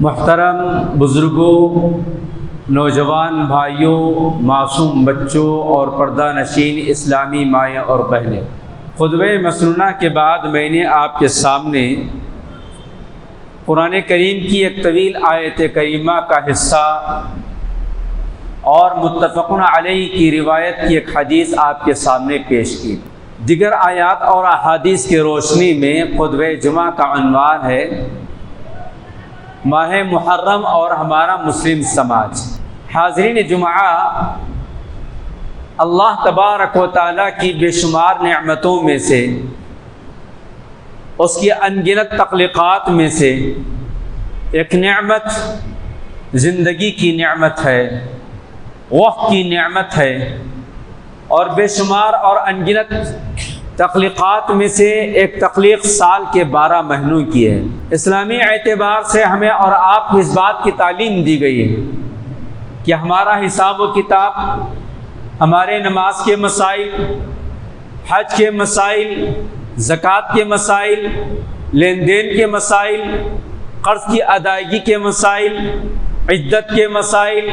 محترم بزرگوں، نوجوان بھائیوں، معصوم بچوں اور پردہ نشین اسلامی مائیں اور بہنیں، خطبہ مسنونہ کے بعد میں نے آپ کے سامنے قرآن کریم کی ایک طویل آیت کریمہ کا حصہ اور متفق علیہ کی روایت کی ایک حدیث آپ کے سامنے پیش کی۔ دیگر آیات اور احادیث کی روشنی میں خطبہ جمعہ کا عنوان ہے ماہ محرم اور ہمارا مسلم سماج۔ حاضرین جمعہ، اللہ تبارک و تعالیٰ کی بے شمار نعمتوں میں سے، اس کی انگنت تخلیقات میں سے ایک نعمت زندگی کی نعمت ہے، وقت کی نعمت ہے، اور بے شمار اور انگنت تخلیقات میں سے ایک تخلیق سال کے 12 مہینوں کی ہے۔ اسلامی اعتبار سے ہمیں اور آپ کو اس بات کی تعلیم دی گئی ہے کہ ہمارا حساب و کتاب، ہمارے نماز کے مسائل، حج کے مسائل، زکوٰۃ کے مسائل، لین دین کے مسائل، قرض کی ادائیگی کے مسائل، عدت کے مسائل،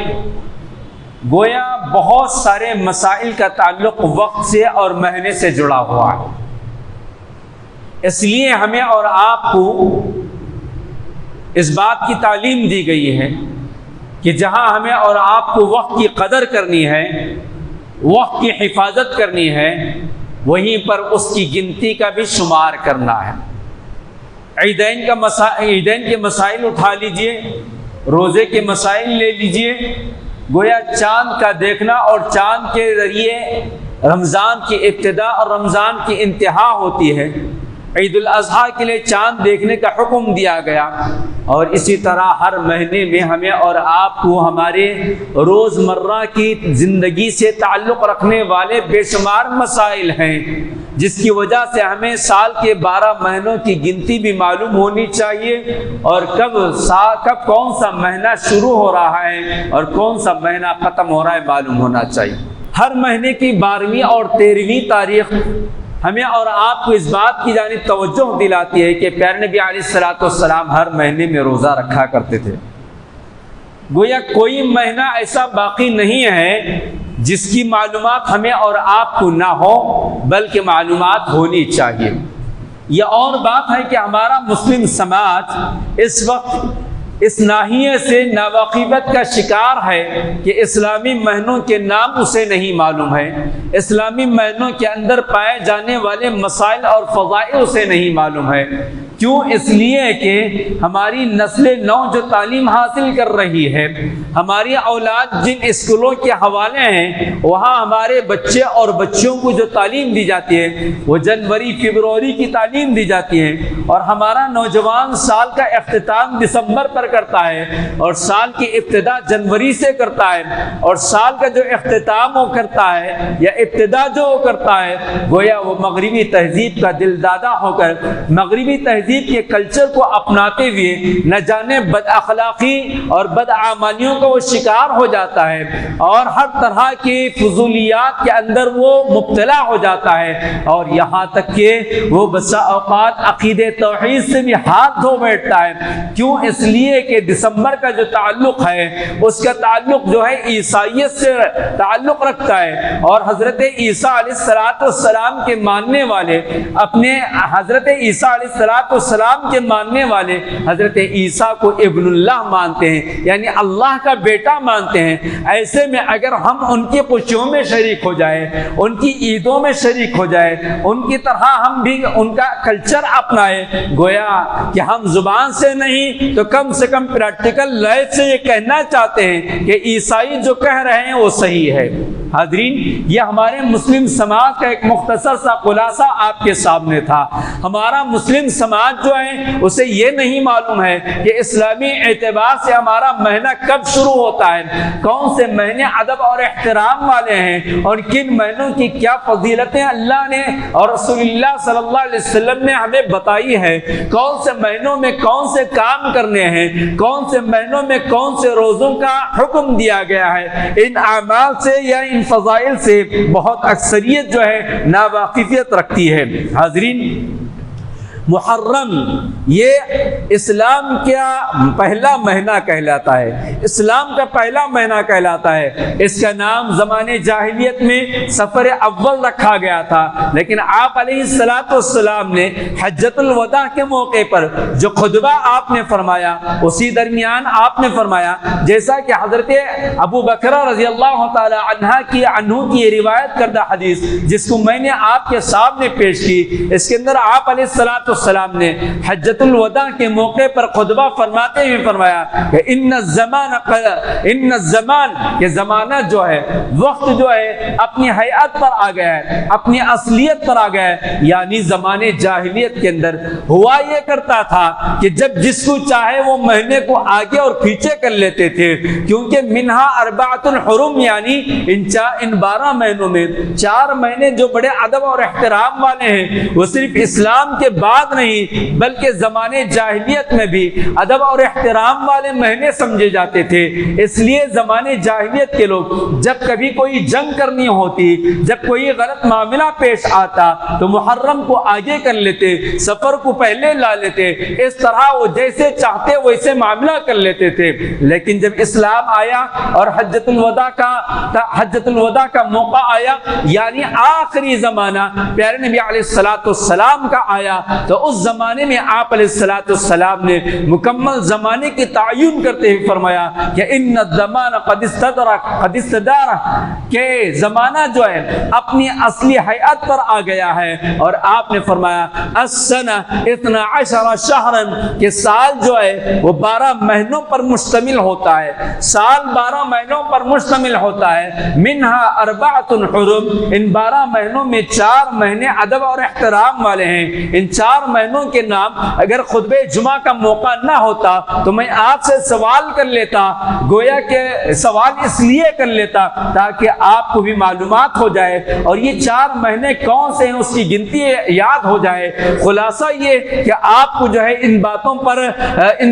گویا بہت سارے مسائل کا تعلق وقت سے اور مہینے سے جڑا ہوا ہے۔ اس لیے ہمیں اور آپ کو اس بات کی تعلیم دی گئی ہے کہ جہاں ہمیں اور آپ کو وقت کی قدر کرنی ہے، وقت کی حفاظت کرنی ہے، وہیں پر اس کی گنتی کا بھی شمار کرنا ہے۔ عیدین کے مسائل اٹھا لیجئے، روزے کے مسائل لے لیجئے، گویا چاند کا دیکھنا اور چاند کے ذریعے رمضان کی ابتدا اور رمضان کی انتہا ہوتی ہے۔ عید الاضحیٰ کے لیے چاند دیکھنے کا حکم دیا گیا، اور اسی طرح ہر مہینے میں ہمیں اور آپ کو ہمارے روزمرہ کی زندگی سے تعلق رکھنے والے بے شمار مسائل ہیں، جس کی وجہ سے ہمیں سال کے 12 مہینوں کی گنتی بھی معلوم ہونی چاہیے، اور کب کون سا مہینہ شروع ہو رہا ہے اور کون سا مہینہ ختم ہو رہا ہے معلوم ہونا چاہیے۔ ہر مہینے کی 12ویں اور 13ویں تاریخ ہمیں اور آپ کو اس بات کی جانب توجہ دلاتی ہے کہ پیارے نبی علیہ الصلوۃ والسلام ہر مہینے میں روزہ رکھا کرتے تھے۔ گویا کوئی مہینہ ایسا باقی نہیں ہے جس کی معلومات ہمیں اور آپ کو نہ ہو، بلکہ معلومات ہونی چاہیے۔ یہ اور بات ہے کہ ہمارا مسلم سماج اس وقت اس ناحیے سے ناواقفیت کا شکار ہے کہ اسلامی مہینوں کے نام اسے نہیں معلوم ہے، اسلامی مہینوں کے اندر پائے جانے والے مسائل اور فضائل اسے نہیں معلوم ہے۔ کیوں؟ اس لیے کہ ہماری نسل نو جو تعلیم حاصل کر رہی ہے، ہماری اولاد جن اسکولوں کے حوالے ہیں، وہاں ہمارے بچے اور بچیوں کو جو تعلیم دی جاتی ہے وہ جنوری فروری کی تعلیم دی جاتی ہے، اور ہمارا نوجوان سال کا اختتام دسمبر پر کرتا ہے، اور سال کی ابتدا جنوری سے کرتا ہے، اور سال کا جو اختتام وہ کرتا ہے یا ابتدا جو وہ کرتا ہے، گویا وہ مغربی تہذیب کا دل دادا ہو کر مغربی تہذیب کے کلچر کو اپناتے ہوئے نہ جانے بد اخلاقی اور بدعمالیوں کا وہ شکار ہو جاتا ہے، اور ہر طرح کی فضولیات کے اندر وہ مبتلا ہو جاتا ہے، اور یہاں تک کہ وہ بسا اوقات عقیدہ توحید سے بھی ہاتھ دھو بیٹھتا ہے۔ کیوں؟ اس لیے کہ دسمبر کا جو تعلق ہے اس کا تعلق جو ہے عیسائیت سے تعلق رکھتا ہے، اور حضرت عیسیٰ علیہ السلام کے ماننے والے اپنے حضرت عیسیٰ علیہ السلام کے ماننے والے حضرت عیسیٰ کو ابن اللہ مانتے ہیں، یعنی اللہ کا بیٹا مانتے ہیں۔ ایسے میں اگر ہم ان کی خوشیوں میں شریک ہو جائیں، ان کی عیدوں میں شریک ہو جائیں، ان کی طرح ہم بھی ان کا کلچر اپنائیں، گویا کہ ہم زبان سے نہیں تو کم سے کم پریکٹیکل لائف سے یہ کہنا چاہتے ہیں کہ عیسائی جو کہہ رہے ہیں وہ صحیح ہے۔ حاضرین، یہ ہمارے مسلم سماج کا ایک مختصر سا خلاصہ آپ کے سامنے تھا۔ ہمارا مسلم سماج جو ہے اسے یہ نہیں معلوم ہے کہ اسلامی اعتبار سے ہمارا مہینہ کب شروع ہوتا ہے، کون سے مہینے ادب اور احترام والے ہیں، اور کن مہینوں کی کیا فضیلتیں اللہ نے اور رسول اللہ صلی اللہ علیہ وسلم نے ہمیں بتائی ہے، کون سے مہینوں میں کون سے کام کرنے ہیں، کون سے مہینوں میں کون سے روزوں کا حکم دیا گیا ہے۔ ان اعمال سے یا ان فضائل سے بہت اکثریت جو ہے ناواقفیت رکھتی ہے۔ حاضرین، محرم یہ اسلام کا پہلا مہینہ کہلاتا ہے، اسلام کا پہلا مہینہ کہلاتا ہے۔ اس کا نام زمانے جاہلیت میں سفر اول رکھا گیا تھا، لیکن آپ علیہ الصلوۃ والسلام نے حجۃ الوداع کے موقع پر جو خطبہ آپ نے فرمایا، اسی درمیان آپ نے فرمایا، جیسا کہ حضرت ابو بکر رضی اللہ تعالی عنہ کی روایت کردہ حدیث جس کو میں نے آپ کے سامنے پیش کی، اس کے اندر آپ علیہ الصلوۃ والسلام نے حجۃ الوداع کے موقع پر خطبہ فرماتے ہوئے فرمایا کہ ان الزمان کہ زمانہ جو ہے، وقت جو ہے اپنی حیات پر آ گیا ہے، اپنی اصلیت پر آ گیا ہے۔ یعنی زمانے جاہلیت کے اندر ہوا یہ کرتا تھا کہ جب جس کو چاہے وہ مہینے کو آگے اور پیچھے کر لیتے تھے، کیونکہ منہا اربعۃ الحرم، یعنی ان 12 مہینوں میں 4 مہینے جو بڑے ادب اور احترام والے ہیں، وہ صرف اسلام کے بعد نہیں بلکہ زمانے جاہلیت میں بھی ادب اور احترام والے مہینے سمجھے جاتے تھے۔ اس لیے زمانے جاہلیت کے لوگ جب کبھی کوئی جنگ کرنی ہوتی، جب کوئی غلط معاملہ پیش آتا تو محرم کو آگے کر لیتے، سفر کو پہلے لا لیتے، اس طرح وہ جیسے چاہتے ویسے معاملہ کر لیتے تھے۔ لیکن جب اسلام آیا اور حجۃ الوداع کا موقع آیا، یعنی آخری زمانہ پیارے نبی علیہ الصلوۃ والسلام کا آیا، تو اس زمانے میں آپ علیہ الصلوۃ والسلام نے مکمل زمانے کی تعین کرتے ہوئے فرمایا کہ ان الزمان قد استدار، کہ زمانہ جو ہے اپنی اصلی حیات پر آ گیا ہے۔ اور آپ نے فرمایا السنہ 12 شہرا، کہ سال جو ہے وہ 12 مہینوں پر مشتمل ہوتا ہے، سال 12 مہینوں پر مشتمل ہوتا ہے۔ منہا اربعۃ حرم، ان 12 مہینوں میں 4 مہینے ادب اور احترام والے ہیں۔ ان 4 مہینوں کے نام اگر خطبہ جمعہ کا موقع نہ ہوتا تو میں آپ سے سوال کر لیتا، گویا کہ سوال اس لیے کر لیتا تاکہ آپ کو بھی معلومات ہو جائے اور یہ 4 مہینے کون سے ہیں اس کی گنتی یاد ہو جائے۔ خلاصہ یہ کہ آپ کو جو ہے ان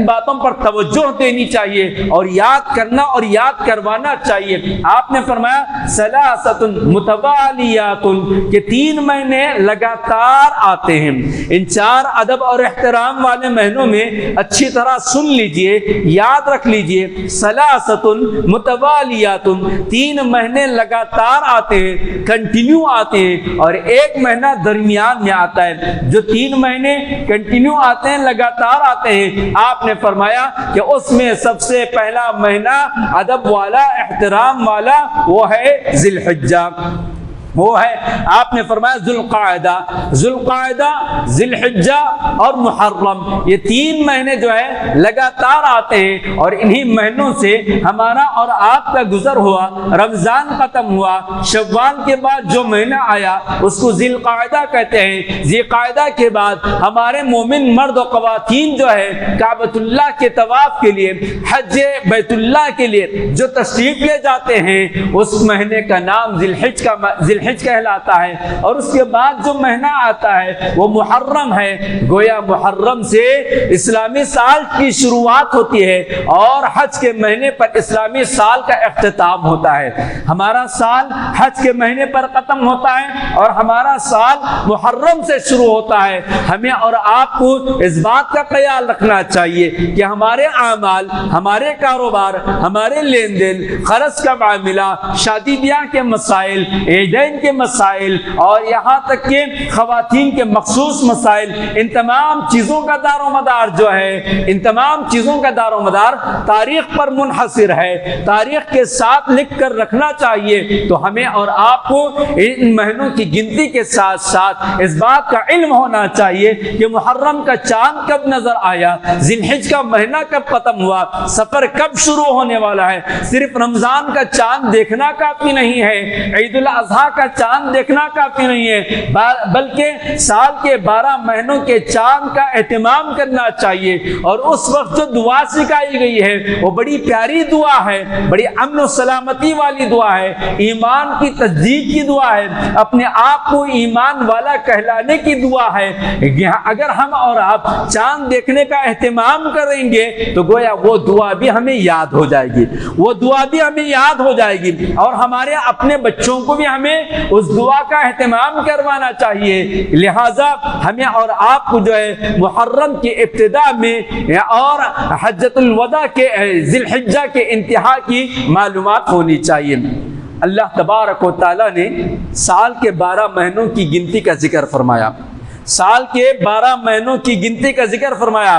باتوں پر توجہ دینی چاہیے اور یاد کرنا اور یاد کروانا چاہیے۔ آپ نے فرمایا ثلاثۃ متوالیات، کہ 3 مہینے لگاتار آتے ہیں۔ ان 4 ادب اور احترام والے مہینوں میں اچھی طرح سن لیجئے، یاد رکھ لیجئے، ثلاثۃ متوالیات، 3 مہینے لگاتار آتے ہیں، کنٹینیو آتے ہیں، اور 1 مہینہ درمیان میں آتا ہے۔ جو 3 مہینے کنٹینیو آتے ہیں، لگاتار آتے ہیں، آپ نے فرمایا کہ اس میں سب سے پہلا مہینہ ادب والا، احترام والا، وہ ہے ذی الحجہ، وہ ہے آپ نے فرمایا ذوالقعدہ، ذی الحجہ اور محرم، یہ 3 مہینے جو ہے لگاتار آتے ہیں۔ اور انہی مہینوں سے ہمارا اور آپ کا گزر ہوا، رمضان ختم ہوا، شوال کے بعد جو مہینہ آیا اس کو ذی القعدہ کہتے ہیں۔ ذی القعدہ کے بعد ہمارے مومن مرد و خواتین جو ہے کعبۃ اللہ کے طواف کے لیے، حج بیت اللہ کے لیے جو تشریف لے جاتے ہیں، اس مہینے کا نام ذی الحجہ کہلاتا ہے۔ اور اس کے بعد جو مہینہ آتا ہے وہ محرم ہے۔ گویا محرم سے اسلامی سال کی شروعات ہوتی ہے اور حج کے مہینے پر اسلامی سال کا اختتام ہوتا ہے۔ ہمارا سال حج کے مہینے پر ختم ہوتا ہے اور ہمارا سال محرم سے شروع ہوتا ہے۔ ہمیں اور آپ کو اس بات کا خیال رکھنا چاہیے کہ ہمارے اعمال، ہمارے کاروبار، ہمارے لین دین، قرض کا معاملہ، شادی بیاہ کے مسائل، عیدین کے مسائل، اور یہاں تک کہ خواتین کے مخصوص مسائل، ان تمام چیزوں کا دار و مدار جو ہے، ان تمام چیزوں کا دار و مدار تاریخ پر منحصر ہے۔ تاریخ کے ساتھ لکھ کر رکھنا چاہیے۔ تو ہمیں اور آپ کو ان مہینوں کی گنتی کے ساتھ ساتھ اس بات کا علم ہونا چاہیے کہ محرم کا چاند کب نظر آیا، ذی الحجہ کا مہینہ کب ختم ہوا، سفر کب شروع ہونے والا ہے۔ صرف رمضان کا چاند دیکھنا کافی نہیں ہے، عید الاضحیٰ کا چاند دیکھنا کافی نہیں ہے، بلکہ سال کے 12 مہینوں کے چاند کا اہتمام کرنا چاہیے۔ اور اس وقت جو دعا سکھائی گئی ہے وہ بڑی پیاری دعا ہے، بڑی امن و سلامتی والی دعا ہے، ایمان کی تجدید کی دعا ہے، اپنے آپ کو ایمان والا کہلانے کی دعا ہے۔ اگر ہم اور آپ چاند دیکھنے کا اہتمام کریں گے تو گویا وہ دعا بھی ہمیں یاد ہو جائے گی، وہ دعا بھی ہمیں یاد ہو جائے گی، اور ہمارے اپنے بچوں کو بھی ہمیں اس دعا کا اہتمام کروانا چاہیے۔ لہٰذا ہمیں اور آپ کو جو ہے محرم کی ابتدا میں اور حجۃ الوداع کے ذی الحجہ کے انتہا کی معلومات ہونی چاہیے۔ اللہ تبارک و تعالیٰ نے سال کے 12 مہینوں کی گنتی کا ذکر فرمایا، سال کے 12 مہینوں کی گنتی کا ذکر فرمایا۔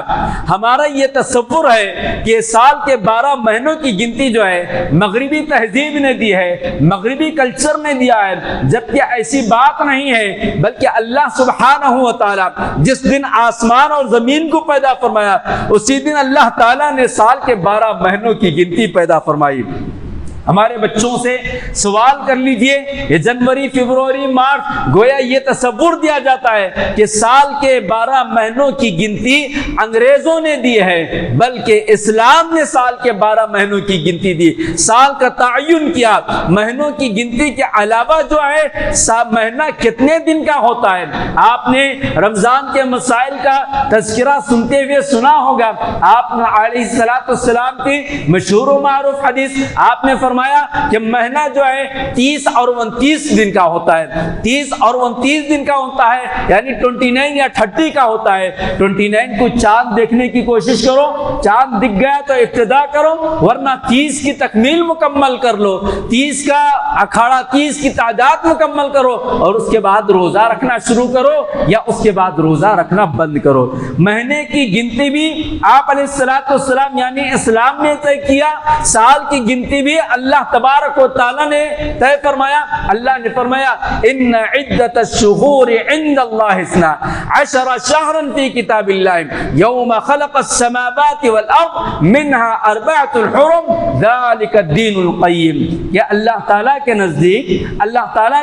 ہمارا یہ تصور ہے کہ سال کے 12 مہینوں کی گنتی جو ہے مغربی تہذیب نے دی ہے، مغربی کلچر نے دیا ہے، جبکہ ایسی بات نہیں ہے، بلکہ اللہ سبحانہ و تعالیٰ جس دن آسمان اور زمین کو پیدا فرمایا اسی دن اللہ تعالیٰ نے سال کے 12 مہینوں کی گنتی پیدا فرمائی۔ ہمارے بچوں سے سوال کر لیجئے، یہ جنوری، فروری، مارچ، گویا یہ تصور دیا جاتا ہے کہ سال کے 12 مہینوں کی گنتی انگریزوں نے دی ہے، بلکہ اسلام نے سال کے 12 مہینوں کی گنتی دی۔ سال کا تعین کیا، مہینوں کی گنتی کے علاوہ جو ہے مہینہ کتنے دن کا ہوتا ہے۔ آپ نے رمضان کے مسائل کا تذکرہ سنتے ہوئے سنا ہوگا، آپ نے علیہ السلام کی مشہور و معروف حدیث آپ نے فرمایا کہ مہینہ جو ہے 30 اور 29 دن کا ہوتا ہے، 30 اور 29 دن کا ہوتا ہے، یعنی 29 یا 30 کا ہوتا ہے۔ 29 کو چاند دیکھنے کی کوشش کرو، چاند دکھ گیا تو ابتدا کرو، ورنہ 30 کی تکمیل مکمل کر لو، 30 کا اکھاڑا، 30 کی تعداد مکمل کرو اور اس کے بعد روزہ رکھنا شروع کرو یا اس کے بعد روزہ رکھنا بند کرو۔ مہینے کی گنتی بھی آپ علیہ السلام یعنی اسلام نے طے کیا، سال کی گنتی بھی اللہ تبارک و تعالیٰ نے طے فرمایا۔ اللہ نے فرمایا ان عدت الشہور عند اللہ 12 شہرا فی کتاب اللہ یوم خلق السماوات والارض منها 4 حرم ذلك الدین القیم۔ یہ اللہ تعالیٰ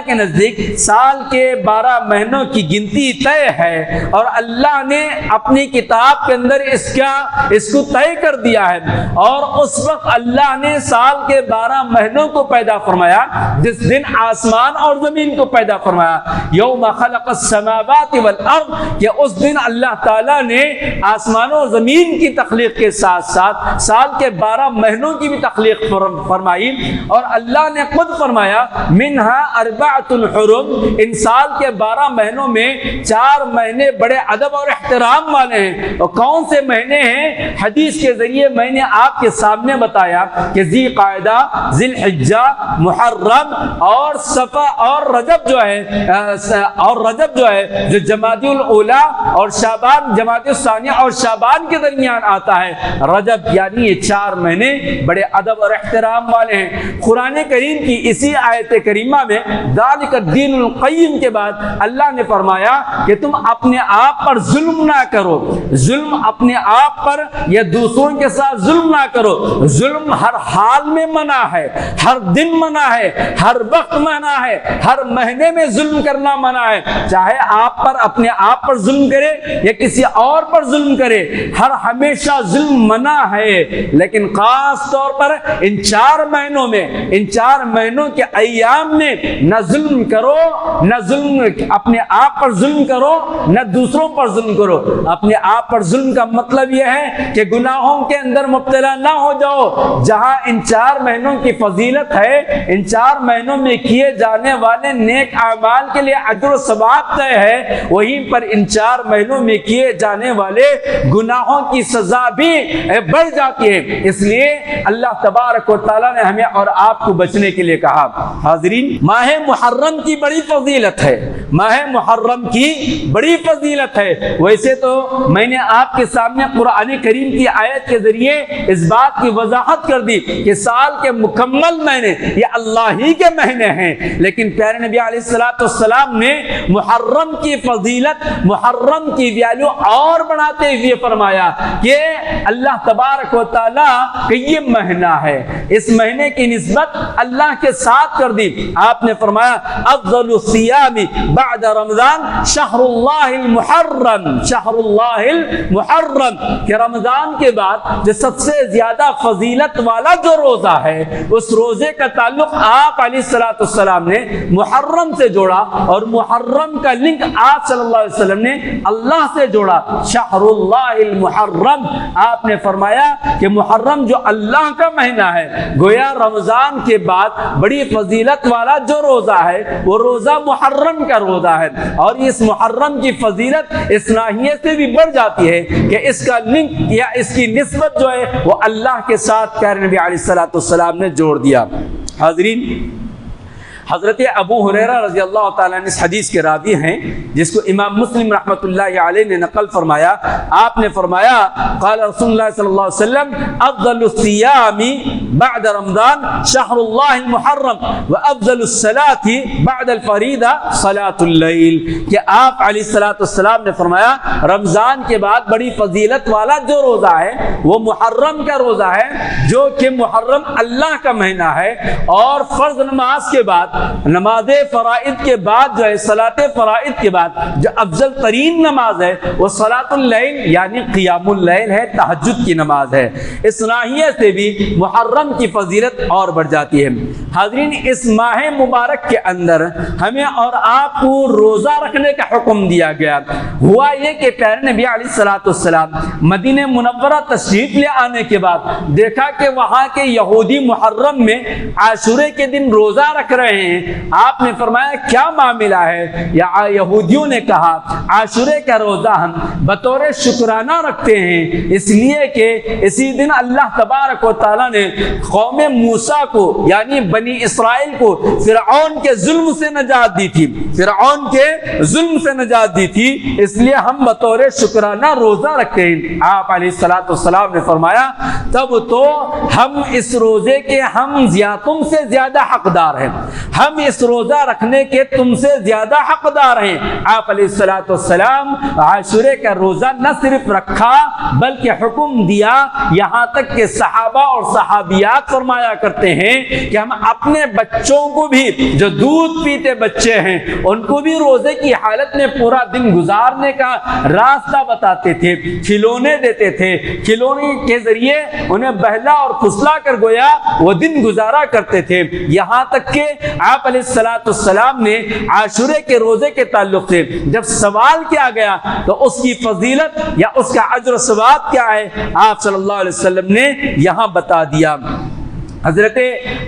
کے نزدیک سال کے 12 مہینوں کی گنتی طے ہے اور اللہ نے اپنی کتاب کے اندر اس کو طے کر دیا ہے، اور اس وقت اللہ نے سال کے 12 مہینوں کو پیدا فرمایا جس دن آسمان اور زمین کو پیدا فرمایا۔ یوم خلق السماوات والارض، کہ اس دن اللہ تعالیٰ نے آسمان و زمین کی تخلیق کے ساتھ ساتھ سال کے 12 مہینوں کی بھی تخلیق فرمائی، اور اللہ نے خود فرمایا منہا 4 حرم، ان سال کے 12 مہینوں میں 4 مہینے بڑے ادب اور احترام والے ہیں۔ اور کون سے مہینے ہیں؟ حدیث کے ذریعے میں نے آپ کے سامنے بتایا کہ ذی قعدہ، ذی الحجہ، محرم اور صفا اور رجب جو ہے جو جمادی الاولیٰ اور شعبان، جمادی الثانیہ اور شعبان کے درمیان آتا ہے رجب، یعنی یہ 4 مہینے بڑے ادب اور احترام والے ہیں۔ قرآن کریم کی اسی آیت کریمہ میں ذالک الدین القیم کے بعد اللہ نے فرمایا کہ تم اپنے آپ پر ظلم نہ کرو، ظلم اپنے آپ پر یا دوسروں کے ساتھ ظلم نہ کرو۔ ظلم ہر حال میں منع ہے، ہر دن منع ہے، ہر وقت منع ہے، ہر مہینے میں ظلم کرنا منع ہے، چاہے آپ پر اپنے آپ پر ظلم کرے یا کسی اور پر ظلم کرے، ہر ہمیشہ ظلم منع ہے۔ لیکن خاص طور پر ان 4 مہینوں میں، ان 4 مہینوں کے ایام میں نہ ظلم کرو، نہ ظلم اپنے آپ پر ظلم کرو، نہ دوسروں پر ظلم کرو۔ اپنے آپ پر ظلم کا مطلب یہ ہے کہ گناہوں کے اندر مبتلا نہ ہو جاؤ۔ جہاں ان 4 مہینوں کی فضیلت ہے، ان 4 مہینوں میں کیے جانے والے نیک اعمال کے لیے اجر و ثواب طے ہے، وہیں پر ان 4 مہینوں میں کیے جانے والے گناہوں کی سزا بھی بڑھ جاتی ہے۔ اس لیے اللہ تبارک و تعالیٰ نے ہمیں اور آپ کو بچنے کے لیے کہا۔ حاضرین، ماہ محرم کی بڑی فضیلت ہے، ماہ محرم کی بڑی فضیلت ہے۔ ویسے تو میں نے آپ کے سامنے قرآن کریم کی آیت کے ذریعے اس بات کی وضاحت کر دی کہ سال کے مکمل مہینے یہ اللہ ہی کے مہینے ہیں، لیکن پیارے نبی علیہ السلام نے محرم کی فضیلت، محرم کی ویلیو اور بڑھاتے ہوئے فرمایا کہ اللہ تبارک و تعالیٰ کہ یہ مہینہ ہے، اس مہینے کی نسبت اللہ کے ساتھ کر دی۔ آپ نے فرمایا افضل الصیام بعد رمضان شہر اللہ المحرم، شہر اللہ المحرم، کہ رمضان کے بعد جو سب سے زیادہ فضیلت والا جو روزہ ہے اس روزے کا تعلق آپ علیہ الصلوۃ والسلام نے محرم سے جوڑا، اور محرم کا لنک آپ صلی اللہ علیہ وسلم نے اللہ سے جوڑا، شہر اللہ المحرم۔ آپ نے فرمایا کہ محرم جو اللہ کا مہینہ ہے، گویا رمضان کے بعد بڑی فضیلت والا جو روزہ ہے وہ روزہ محرم کا روزہ ہے، اور اس محرم کی فضیلت اس ناحیے سے بھی بڑھ جاتی ہے کہ اس کا لنک یا اس کی نسبت جو ہے وہ اللہ کے ساتھ پیارے نبی علیہ الصلوۃ والسلام نے جوڑ دیا۔ حاضرین، حضرت ابو ہریرہ رضی اللہ تعالیٰ عنہ اس حدیث کے راوی ہیں جس کو امام مسلم رحمۃ اللہ علیہ نے نقل فرمایا۔ آپ نے فرمایا قال رسول اللہ صلی اللہ علیہ وسلم افضل الصیام بعد رمضان شہر اللہ المحرم وافضل الصلاة بعد الفریضہ صلاۃ اللیل، کہ آپ علیہ الصلوۃ والسلام نے فرمایا رمضان کے بعد بڑی فضیلت والا جو روزہ ہے وہ محرم کا روزہ ہے، جو کہ محرم اللہ کا مہینہ ہے، اور فرض نماز کے بعد، نماز فرائض کے بعد جو ہے صلاۃ فرائض کے بعد جو افضل ترین نماز ہے وہ صلاۃ اللیل یعنی قیام اللیل ہے، تہجد کی نماز ہے۔ اس ناحیے سے بھی محرم کی فضیلت اور بڑھ جاتی ہے۔ حاضرین، اس ماہ مبارک کے اندر ہمیں اور آپ کو روزہ رکھنے کا حکم دیا گیا۔ ہوا یہ کہ پیارے نبی علیہ الصلوۃ والسلام مدینہ منورہ تشریف لے آنے کے بعد دیکھا کہ وہاں کے یہودی محرم میں عاشورے کے دن روزہ رکھ رہے ہیں۔ آپ نے فرمایا کیا معاملہ ہے؟ یا یہودیوں نے کہا عاشورے کا روزہ ہم بطور شکرانہ رکھتے ہیں، اس لیے کہ اسی دن اللہ تبارک و تعالیٰ نے قوم موسیٰ کو یعنی بنی اسرائیل کو فرعون کے ظلم سے نجات دی تھی، فرعون کے ظلم سے نجات دی تھی، اس لیے ہم بطور شکرانہ روزہ رکھتے ہیں۔ آپ علیہ الصلوۃ والسلام نے فرمایا تب تو ہم اس روزے کے ہم تم سے زیادہ حقدار ہیں، ہم اس روزہ رکھنے کے تم سے زیادہ حقدار ہیں۔ آپ علیہ الصلوۃ والسلام عاشورے کا روزہ نہ صرف رکھا بلکہ حکم دیا، یہاں تک کہ صحابہ اور صحابیات فرمایا کرتے ہیں کہ ہم اپنے بچوں کو بھی جو دودھ پیتے بچے ہیں ان کو بھی روزے کی حالت میں پورا دن گزارنے کا راستہ بتاتے تھے، کھلونے دیتے تھے، کھلونے کے ذریعے انہیں بہلا اور پھسلا کر گویا وہ دن گزارا کرتے تھے، یہاں تک کہ آپ علیہ الصلوۃ والسلام نے عاشورے کے روزے کے تعلق سے جب سوال کیا گیا تو اس کی فضیلت یا اس کا اجر و ثواب کیا ہے آپ صلی اللہ علیہ وسلم نے یہاں بتا دیا۔ حضرت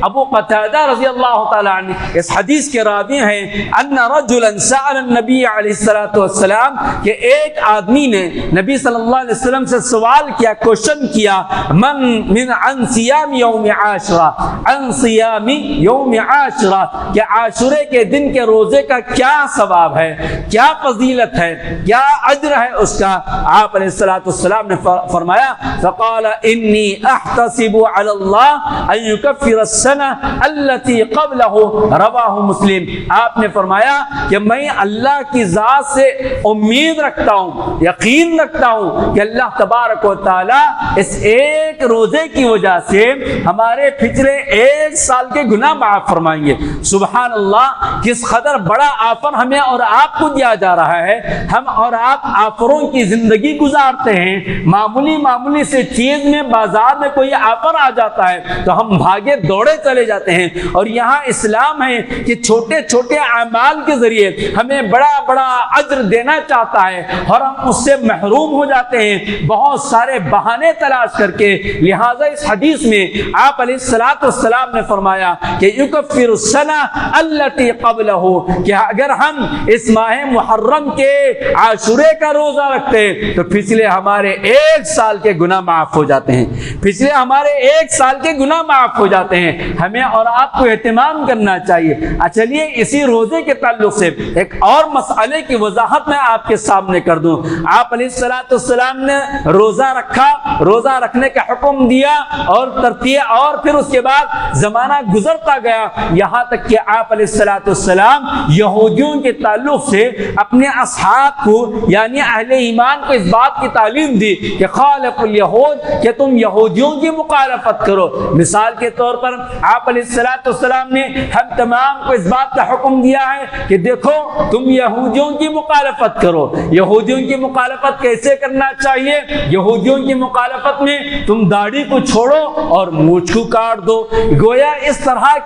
ابو قتادہ رضی اللہ تعالیٰ عنہ اس حدیث کے راوی ہیں ان رجلا سأل النبی علیہ الصلوۃ والسلام، کہ ایک آدمی نے نبی صلی اللہ علیہ وسلم سے سوال کیا، کوشچن کیا، عن صیام یوم عاشورہ، عن صیام یوم عاشورہ، کہ عاشورے کے دن کے روزے کا کیا ثواب ہے، کیا فضیلت ہے، کیا اجر ہے اس کا۔ آپ علیہ الصلوۃ والسلام نے فرمایا فقال انی احتسب علی اللہ یکفر السنہ التي قبلہ، رواہ مسلم۔ آپ نے فرمایا کہ میں اللہ کی ذات سے امید رکھتا ہوں، یقین رکھتا ہوں کہ اللہ تبارک و تعالی اس ایک روزے کی وجہ سے ہمارے پچھلے ایک سال کے گناہ معاف فرمائیں گے۔ سبحان اللہ، کس قدر بڑا آفر ہمیں اور آپ کو دیا جا رہا ہے۔ ہم اور آپ آفروں کی زندگی گزارتے ہیں، معمولی سے چیز میں بازار میں کوئی آفر آ جاتا ہے تو ہم بھاگے دوڑے چلے جاتے ہیں، اور یہاں اسلام ہے کہ چھوٹے چھوٹے اعمال کے ذریعے ہمیں بڑا بڑا اجر دینا چاہتا ہے، اور ہم اس سے محروم ہو جاتے ہیں بہت سارے بہانے تلاش کر کے۔ لہٰذا اس حدیث میں آپ علیہ الصلوۃ والسلام نے فرمایا کہ یکفر السنہ التی قبلہ، کہ اگر ہم اس ماہ محرم کے عاشورے کا روزہ رکھتے ہیں تو پچھلے ہمارے ایک سال کے گناہ معاف ہو جاتے ہیں، پچھلے ہمارے ایک سال کے گناہ معاف ہو جاتے ہیں۔ ہمیں اور آپ کو اہتمام کرنا چاہیے۔ چلیے اسی روزے کے تعلق سے ایک اور مسئلے کی وضاحت میں آپ کے سامنے کر دوں۔ آپ علیہ الصلوۃ والسلام نے روزہ رکھا، روزہ رکھنے کا حکم دیا اور ترتیب، اور پھر اس کے بعد زمانہ گزرتا گیا، یہاں تک کہ آپ علیہ الصلوۃ والسلام یہودیوں کے تعلق سے اپنے اصحاب کو یعنی اہل ایمان کو اس بات کی تعلیم دی کہ خالف الیہود، کہ تم یہودیوں کی مخالفت کرو۔ مثال مثال کے طور پر آپ علیہ السلام نے ہم تمام کو اس بات کا حکم دیا ہے کہ دیکھو تم یہودیوں کی مخالفت کرو۔ یہودیوں کی مخالفت کیسے کرنا چاہیے؟ یہودیوں کی مخالفت میں تم داڑھی کو چھوڑو اور مونچھ کو کاٹ دو۔ گویا اس طرح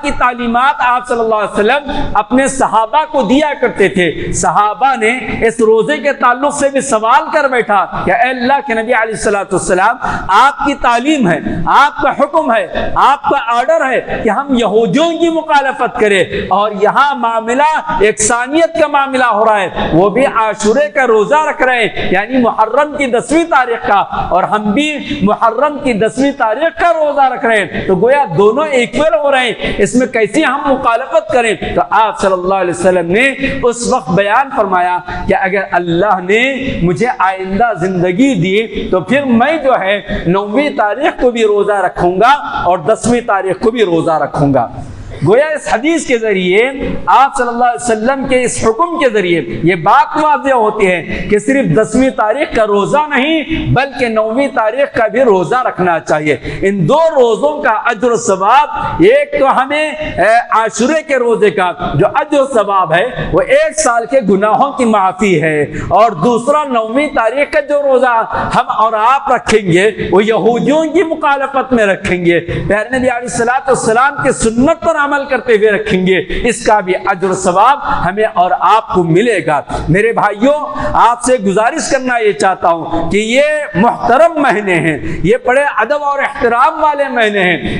کی تعلیمات آپ صلی اللہ علیہ وسلم اپنے صحابہ کو دیا کرتے تھے۔ صحابہ نے اس روزے کے تعلق سے بھی سوال کر بیٹھا کہ اے اللہ کے نبی علیہ السلام، آپ کی تعلیم ہے، آپ کا حکم ہے، آپ کا آرڈر ہے کہ ہم یہودیوں کی مخالفت کریں، اور یہاں معاملہ یکسانیت کا معاملہ ہو رہا ہے، وہ بھی عاشورے کا روزہ رکھ رہے ہیں، یعنی محرم کی 10ویں تاریخ کا، اور ہم بھی محرم کی 10ویں تاریخ کا روزہ رکھ رہے ہیں، تو گویا دونوں ایکول ہو رہے ہیں، اس میں کیسی ہم مخالفت کریں؟ تو آپ صلی اللہ علیہ وسلم نے اس وقت بیان فرمایا کہ اگر اللہ نے مجھے آئندہ زندگی دی تو پھر میں جو ہے 9ویں تاریخ کو بھی روزہ رکھوں گا اور 10ویں تاریخ کو بھی روزہ رکھوں گا۔ گویا اس حدیث کے ذریعے آپ صلی اللہ علیہ وسلم کے اس حکم کے ذریعے یہ بات واضح ہوتی ہے کہ صرف 10ویں تاریخ کا روزہ نہیں بلکہ 9ویں تاریخ کا بھی روزہ رکھنا چاہیے۔ ان دو روزوں کا اجر و ثواب، ایک تو ہمیں عاشورے کے روزے کا جو اجر و ثواب ہے وہ 1 سال کے گناہوں کی معافی ہے، اور دوسرا 9ویں تاریخ کا جو روزہ ہم اور آپ رکھیں گے وہ یہودیوں کی مخالفت میں رکھیں گے، پیارے نبی علیہ السلام کی سنت پر عمل کرتے ہوئے رکھیں گے، اس کا بھی اجر و ثواب ہمیں اور آپ کو ملے گا۔ میرے بھائیوں، آپ سے گزارش کرنا یہ چاہتا ہوں کہ یہ محترم مہینے ہیں، یہ بڑے ادب اور احترام والے مہینے ہیں۔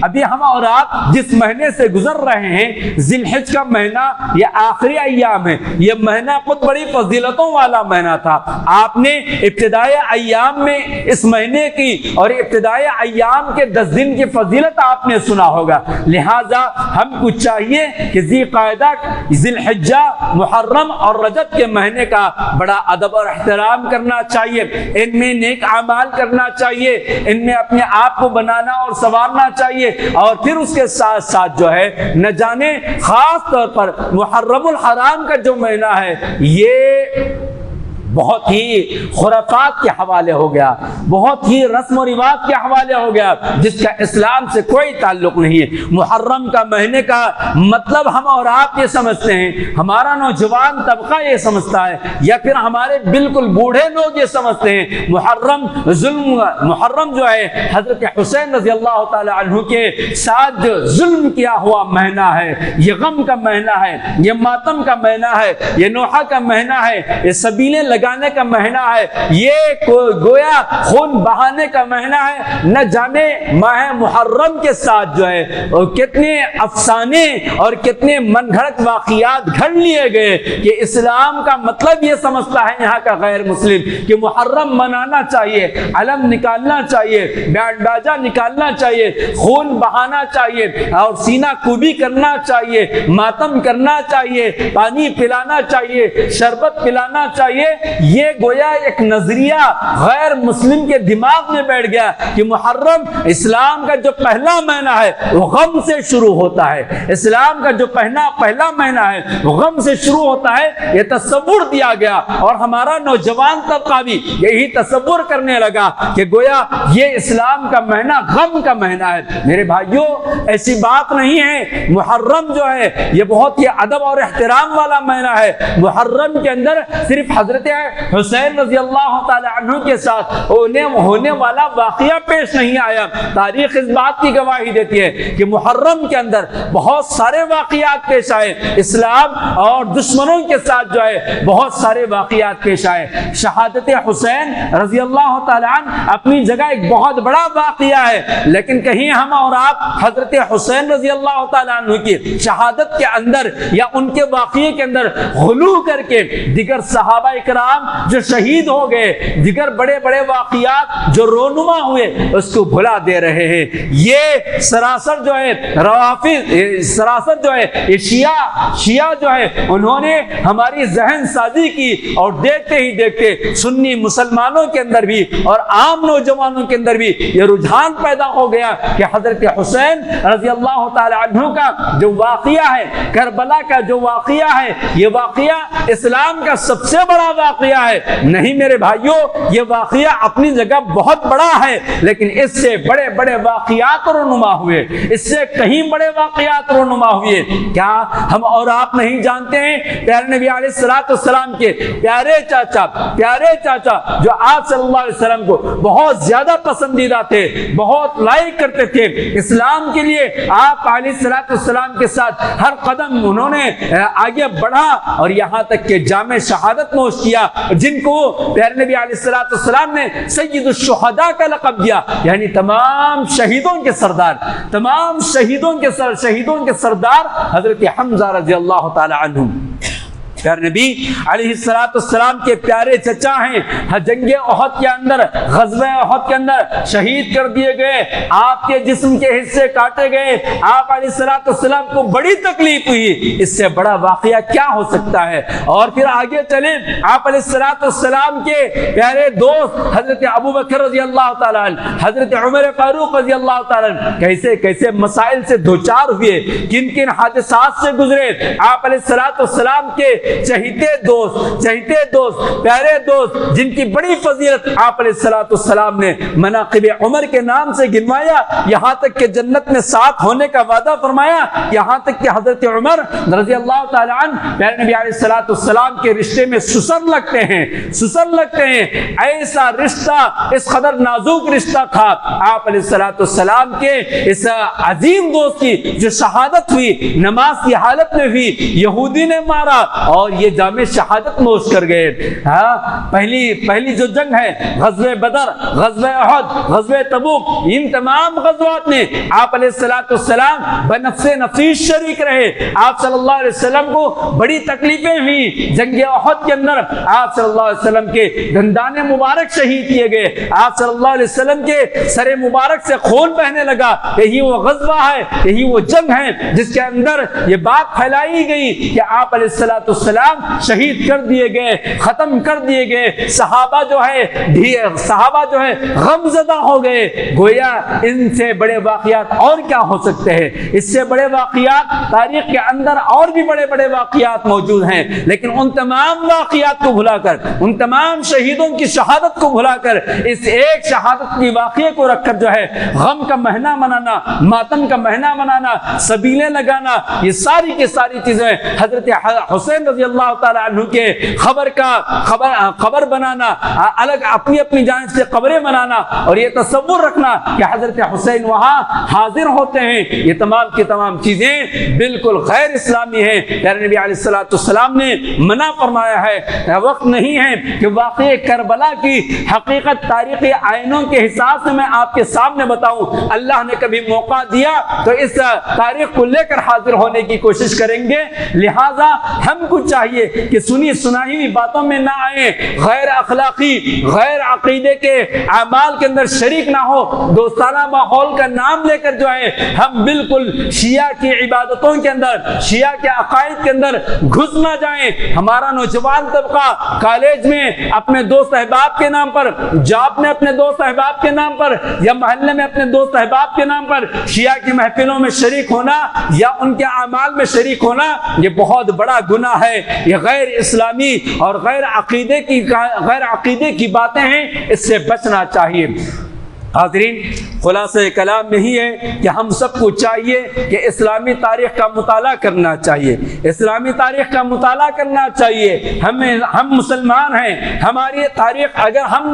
ابھی ہم اور آپ جس مہینے سے گزر رہے ہیں، ذی الحج کا مہینہ، یہ آخری ایام ہے، یہ مہینہ خود بڑی فضیلتوں والا مہینہ تھا۔ آپ نے ابتدائی ایام میں اس مہینے کی اور ابتدائی ایام کے 10 دن کی فضیلت آپ نے سنا ہوگا، لہذا ہم کو چاہیے کہ ذی قعدہ، ذی الحجہ، محرم اور رجب کے مہینے کا بڑا ادب اور احترام کرنا چاہیے، ان میں نیک اعمال کرنا چاہیے، ان میں اپنے آپ کو بنانا اور سنوارنا چاہیے، اور پھر اس کے ساتھ ساتھ جو ہے نہ جانے خاص طور پر محرم الحرام کا جو مہینہ ہے یہ بہت ہی خرافات کے حوالے ہو گیا، بہت ہی رسم و رواج کے حوالے ہو گیا، جس کا اسلام سے کوئی تعلق نہیں ہے۔ محرم کا مہینے کا مطلب ہم اور آپ یہ سمجھتے ہیں، ہمارا نوجوان طبقہ یہ سمجھتا ہے، یا پھر ہمارے بالکل بوڑھے لوگ یہ سمجھتے ہیں محرم جو ہے حضرت حسین رضی اللہ تعالی عنہ کے ساتھ جو ظلم کیا ہوا مہینہ ہے، یہ غم کا مہینہ ہے، یہ ماتم کا مہینہ ہے، یہ نوحہ کا مہینہ ہے، یہ سبیلیں لگانے کا مہینہ ہے، یہ گویا خون بہانے کا مہینہ ہے۔ نہ جانے ماہ محرم کے ساتھ جو ہے کتنے افسانے اور کتنے من گھڑت واقعات گھڑ لیے گئے کہ اسلام کا مطلب یہ سمجھتا ہے یہاں کا غیر مسلم کہ محرم منانا چاہیے، علم نکالنا چاہیے، بینڈ باجا نکالنا چاہیے، خون بہانا چاہیے، اور سینہ کوبی کرنا چاہیے، ماتم کرنا چاہیے، پانی پلانا چاہیے، شربت پلانا چاہیے۔ یہ گویا ایک نظریہ غیر مسلم کے دماغ میں بیٹھ گیا کہ محرم اسلام کا جو پہلا مہینہ ہے وہ غم سے شروع ہوتا ہے، اسلام کا جو پہلا مہینہ ہے وہ غم سے شروع ہوتا ہے۔ یہ تصور دیا گیا اور ہمارا نوجوان طبقہ بھی یہی تصور کرنے لگا کہ گویا یہ اسلام کا مہینہ غم کا مہینہ ہے۔ میرے بھائیوں، ایسی بات نہیں ہے۔ محرم جو ہے یہ بہت ہی ادب اور احترام والا مہینہ ہے۔ محرم کے اندر صرف حضرت حسین رضی اللہ تعالی عنہ کے ساتھ ہونے والا واقعہ پیش نہیں آیا، تاریخ اس بات کی گواہی دیتی ہے کہ محرم کے اندر بہت سارے واقعات پیش آئے، اسلام اور دشمنوں کے ساتھ جو ہے بہت سارے واقعات پیش آئے۔ شہادت حسین رضی اللہ تعالی عنہ اپنی جگہ ایک بہت بڑا واقعہ ہے، لیکن کہیں ہم اور آپ حضرت حسین رضی اللہ تعالی عنہ کی شہادت کے اندر یا ان کے واقعے کے اندر غلو کر کے دیگر صحابہ اکرام جو شہید ہو گئے، دیگر بڑے بڑے واقعات جو رونما ہوئے، اس کو بھلا دے رہے ہیں۔ یہ سراسر جو ہے روافض، سراسر جو ہے یہ شیعہ جو ہے انہوں نے ہماری ذہن سازی کی، اور دیکھتے ہی دیکھتے سنی مسلمانوں کے اندر بھی اور عام نوجوانوں کے اندر بھی یہ رجحان پیدا ہو گیا کہ حضرت حسین رضی اللہ تعالی عنہ کا جو واقعہ ہے، کربلا کا جو واقعہ ہے، یہ واقعہ اسلام کا سب سے بڑا واقعہ واقعہ ہے. نہیں میرے بھائیوں، یہ واقعہ اپنی جگہ بہت بڑا ہے، لیکن اس سے بڑے بڑے واقعات رونما ہوئے، اس سے کہیں بڑے واقعات رونما ہوئے. کیا ہم اور آپ نہیں جانتے ہیں پیارے نبی علیہ الصلوۃ والسلام کے پیارے چاچا جو آپ صلی اللہ علیہ وسلم کو بہت زیادہ پسندیدہ تھے، بہت لائک کرتے تھے، اسلام کے لیے آپ علیہ الصلوۃ والسلام کے ساتھ ہر قدم انہوں نے آگے بڑھا اور یہاں تک کہ جامع شہادت نوش کیا، جن کو پیارے نبی علیہ الصلوۃ والسلام نے سید الشہداء کا لقب دیا، یعنی تمام شہیدوں کے سردار، تمام شہیدوں کے سردار حضرت حمزہ رضی اللہ تعالی عنہ. پیارے نبی علیہ الصلوۃ والسلام کے پیارے چچا ہیں، جنگ احد کے اندر، غزوہ احد کے اندر شہید کر دیے گئے، آپ کے جسم کے حصے کاٹے گئے، آپ علیہ الصلوۃ والسلام کو بڑی تکلیف ہوئی. اس سے بڑا واقعہ کیا ہو سکتا ہے؟ اور پھر آگے چلیں، آپ علیہ الصلوۃ والسلام کے پیارے دوست حضرت ابوبکر رضی اللہ تعالیٰ عنہ، حضرت عمر فاروق رضی اللہ تعالیٰ عنہ کیسے کیسے مسائل سے دوچار ہوئے، کن کن حادثات سے گزرے. آپ علیہ الصلوۃ والسلام کے چہیتے دوست پیارے دوست جن کی بڑی فضیلت آپ علیہ الصلوۃ والسلام نے مناقب عمر کے نام سے گنوایا، یہاں تک کہ جنت میں ساتھ ہونے کا وعدہ فرمایا، یہاں تک کہ حضرت عمر رضی اللہ تعالی عنہ پیارے نبی علیہ الصلوۃ والسلام کے رشتے میں سسر لگتے ہیں. ایسا رشتہ، اس قدر نازک رشتہ تھا آپ علیہ الصلوۃ والسلام کے اس عظیم دوست کی جو شہادت ہوئی، نماز کی حالت میں ہوئی، یہودی نے مارا اور یہ جامع شہادت نوش کر گئے. پہلی جو جنگ ہے، غزوہ بدر، غزوہ احد، غزوہ تبوک، ان تمام غزوات میں آپ علیہ الصلوۃ والسلام بنفس نفیس شریک رہے. آپ صلی اللہ علیہ وسلم کو بڑی تکلیفیں ہوئی. جنگ احد کے اندر آپ صلی اللہ علیہ وسلم کے دندان مبارک شہید کیے گئے، آپ صلی اللہ علیہ وسلم کے سر مبارک سے خون بہنے لگا. یہی وہ غزوہ ہے، یہی وہ جنگ ہے جس کے اندر یہ بات پھیلائی گئی کہ آپ علیہ الصلوۃ والسلام شہید کر دیے گئے، ختم کر دیے گئے. صحابہ جو ہے غم زدہ ہو گئے. گویا ان سے بڑے واقعات اور کیا ہو سکتے ہیں؟ اس سے بڑے واقعات تاریخ کے اندر اور بھی بڑے بڑے واقعات موجود ہیں، لیکن ان تمام واقعات کو بھلا کر، ان تمام شہیدوں کی شہادت کو بھلا کر، اس ایک شہادت کی واقعے کو رکھ کر جو ہے غم کا مہینہ منانا، ماتم کا مہینہ منانا، سبیلیں لگانا، یہ ساری کی ساری چیزیں حضرت حسین رضی اللہ تعالیٰ عنہ کے خبر بنانا، الگ اپنی جانب سے قبریں بنانا اور یہ تصور رکھنا کہ حضرت حسین وہاں حاضر ہوتے ہیں، یہ تمام کی تمام چیزیں بالکل غیر اسلامی ہیں. پیارے نبی علیہ الصلوۃ والسلام نے منع فرمایا ہے. وقت نہیں ہے کہ واقعہ کربلا کی حقیقت تاریخی آئینوں کے حساب سے میں آپ کے سامنے بتاؤں. اللہ نے کبھی موقع دیا تو اس تاریخ کو لے کر حاضر ہونے کی کوشش کریں گے. لہذا ہم کو چاہیے کہ سنی سنائی ہوئی باتوں میں نہ آئیں، غیر اخلاقی، غیر عقیدے کے اعمال کے اندر شریک نہ ہو. دوستانہ ماحول کا نام لے کر جو ہے ہم بالکل شیعہ کی عبادتوں کے اندر، شیعہ کے عقائد کے اندر گھس نہ جائیں. ہمارا نوجوان طبقہ کالج میں اپنے دوست احباب کے نام پر، جاب میں اپنے دوست احباب کے نام پر، یا محلے میں اپنے دوست احباب کے نام پر شیعہ کی محفلوں میں شریک ہونا یا ان کے اعمال میں شریک ہونا، یہ بہت بڑا گناہ ہے. یہ غیر اسلامی اور غیر عقیدے کی باتیں ہیں، اس سے بچنا چاہیے. حاضرین، خلاصہ کلام یہی ہے کہ ہم سب کو چاہیے کہ اسلامی تاریخ کا مطالعہ کرنا چاہیے، اسلامی تاریخ کا مطالعہ کرنا چاہیے. ہم مسلمان ہیں، ہماری تاریخ اگر ہم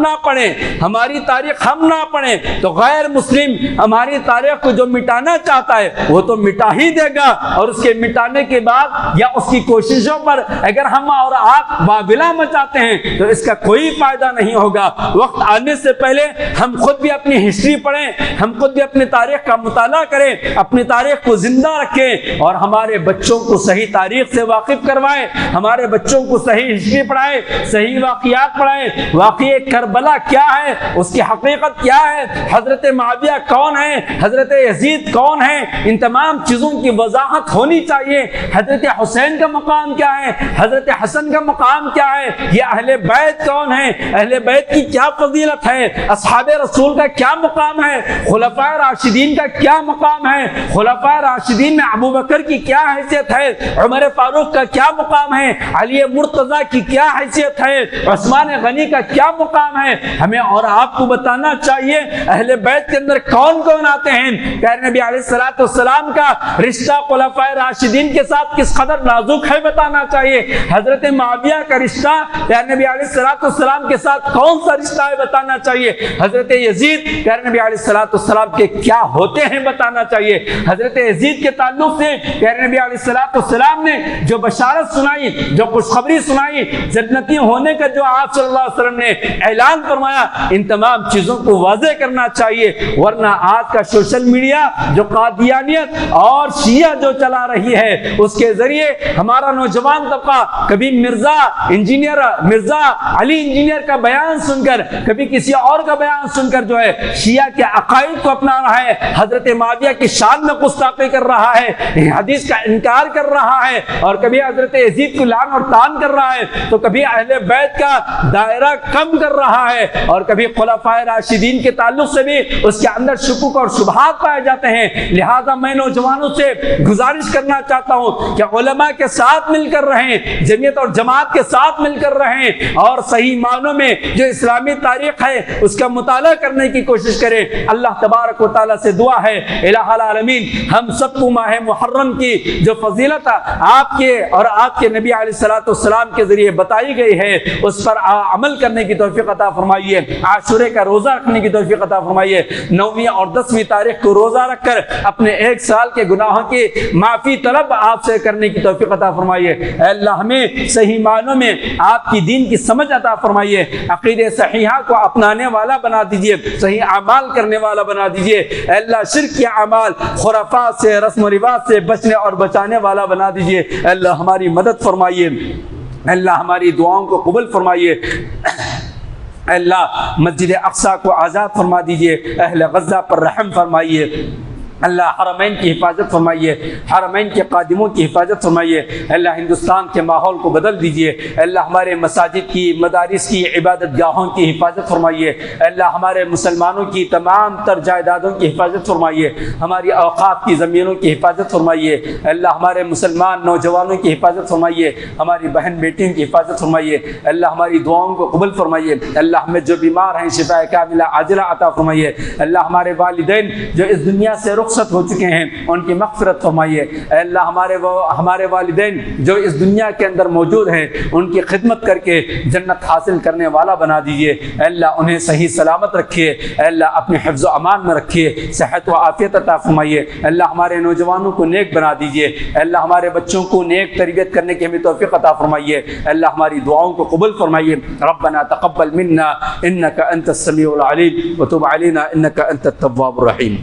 نہ پڑھیں تو غیر مسلم ہماری تاریخ کو جو مٹانا چاہتا ہے وہ تو مٹا ہی دے گا، اور اس کے مٹانے کے بعد یا اس کی کوششوں پر اگر ہم اور آپ وابلہ مچاتے ہیں تو اس کا کوئی فائدہ نہیں ہوگا. وقت آنے سے پہلے ہم خود بھی اپنی ہسٹری پڑھیں، ہم خود بھی اپنی تاریخ کا مطالعہ کریں، اپنی تاریخ کو زندہ رکھیں اور ہمارے بچوں کو صحیح تاریخ سے واقف کروائیں، ہمارے بچوں کو صحیح ہسٹری پڑھائیں، صحیح واقعات پڑھائیں. واقعہ کربلا کیا ہے، اس کی حقیقت کیا ہے، حضرت معاویہ کون ہے، حضرت یزید کون ہے، ان تمام چیزوں کی وضاحت ہونی چاہیے. حضرت حسین کا مقام کیا ہے، حضرت حسن کا مقام کیا ہے، یہ اہل بیت کون ہے، اہل بیت کی کیا فضیلت ہے، اصحاب رسول کا کیا مقام ہے، خلفائے راشدین کا کیا مقام ہے، خلفائے راشدین میں ابو بکر کی کیا حیثیت ہے، عمر فاروق کا کیا مقام ہے، علی مرتضیٰ کی کیا حیثیت ہے، عثمان غنی کا کیا مقام ہے، ہمیں اور آپ کو بتانا چاہیے اہل بیت کے اندر کون کون آتے ہیں۔ پیارے نبی علیہ الصلوۃ والسلام کا رشتہ خلفائے راشدین کے ساتھ کس قدر نازک ہے بتانا چاہیے، حضرت معاویہ کا رشتہ پیارے نبی علیہ الصلوۃ والسلام کے ساتھ کون سا رشتہ ہے بتانا چاہیے، حضرت یزید پیارے نبی علیہ الصلوۃ والسلام کے کیا ہوتے ہیں بتانا چاہیے۔ حضرت یزید کے تعلق سے پیارے نبی علیہ الصلوۃ والسلام نے جو بشارت سنائی، جو خوشخبری سنائی، جنتی ہونے کا جو آپ صلی اللہ علیہ وسلم نے اعلان فرمایا، ان تمام چیزوں کو واضح کرنا چاہیے، ورنہ آج کا سوشل میڈیا جو قادیانیت اور شیعہ جو چلا رہی ہے اس کے ذریعے ہمارا نوجوان طبقہ کبھی مرزا علی انجینئر کا بیان سن کر، کبھی کسی اور کا بیان سن کر جو ہے شیعہ کے عقائد کو اپنا رہا ہے، حضرت معاویہ کی شان میں گستاخی کر رہا ہے، حدیث کا انکار کر رہا ہے، اور کبھی حضرت یزید کو لعن اور طعن کر رہا ہے، تو کبھی اہل بیت کا دائرہ کم کر رہا ہے، اور کبھی خلفائے راشدین کے تعلق سے بھی اس کے اندر شکوک اور شبہات پائے جاتے ہیں۔ لہذا میں نوجوانوں سے گزارش کرنا چاہتا ہوں کہ علماء کے ساتھ مل کر رہیں، جمعیت اور جماعت کے ساتھ مل کر رہیں، اور صحیح معنوں میں جو اسلامی تاریخ ہے اس کا مطالعہ کرنے کی کوشش کریں۔ اللہ تبارک و تعالیٰ سے دعا ہے الہ العالمین ہم سب کو ماہ محرم کی جو فضیلت آپ کے اور آپ کے نبی علیہ الصلوۃ والسلام کے ذریعے بتائی گئی ہے اس پر عمل کرنے کی توفیق عطا فرمائیے، عاشورے کا روزہ رکھنے کی توفیق عطا فرمائیے، 9ویں اور 10ویں تاریخ کو روزہ رکھ کر اپنے 1 سال کے گناہوں کی معافی طلب آپ سے کرنے کی توفیق عطا فرمائیے۔ اے اللہ ہمیں صحیح معنوں میں آپ کی دین کی سمجھ عطا فرمائیے، عقیدہ صحیحہ کو اپنانے والا بنا دیجئے، صحیح اعمال کرنے والا بنا دیجئے۔ اے اللہ شرک کے اعمال، خرافات سے، رسم و رواج سے بچنے اور بچانے والا بنا دیجئے۔ اے اللہ ہماری مدد فرمائیے، اے اللہ ہماری دعاؤں کو قبول فرمائیے۔ اے اللہ مسجد اقصیٰ کو آزاد فرما دیجئے، اہل غزہ پر رحم فرمائیے۔ اللہ حرمین کی حفاظت فرمائیے، حرمین کے قادموں کی حفاظت فرمائیے۔ اللہ ہندوستان کے ماحول کو بدل دیجئے۔ اللہ ہمارے مساجد کی، مدارس کی، عبادت گاہوں کی حفاظت فرمائیے۔ اللہ ہمارے مسلمانوں کی تمام تر جائیدادوں کی حفاظت فرمائیے، ہماری اوقاف کی زمینوں کی حفاظت فرمائیے۔ اللہ ہمارے مسلمان نوجوانوں کی حفاظت فرمائیے، ہماری بہن بیٹیوں کی حفاظت فرمائیے۔ اللہ ہماری دعاؤں کو قبول فرمائیے۔ اللہ ہمیں جو بیمار ہیں شفاء کاملہ عاجلہ عطا فرمائیے۔ اللہ ہمارے والدین جو اس دنیا سے رخصت ہو چکے ہیں ان کی مغفرت فرمائیے۔ اے اللہ ہمارے والدین جو اس دنیا کے اندر موجود ہیں ان کی خدمت کر کے جنت حاصل کرنے والا بنا دیجئے۔ اے اللہ انہیں صحیح سلامت رکھیے، اے اللہ اپنے حفظ و امان میں رکھیے، صحت و عافیت عطا فرمائیے۔ اے اللہ ہمارے نوجوانوں کو نیک بنا دیجئے، اے اللہ ہمارے بچوں کو نیک تربیت کرنے کی ہمیں توفیق عطا فرمائیے۔ اے اللہ ہماری دعاؤں کو قبول فرمائیے۔ ربنا تقبل منا انك انت السميع العليم وتب علينا انك انت التواب الرحيم۔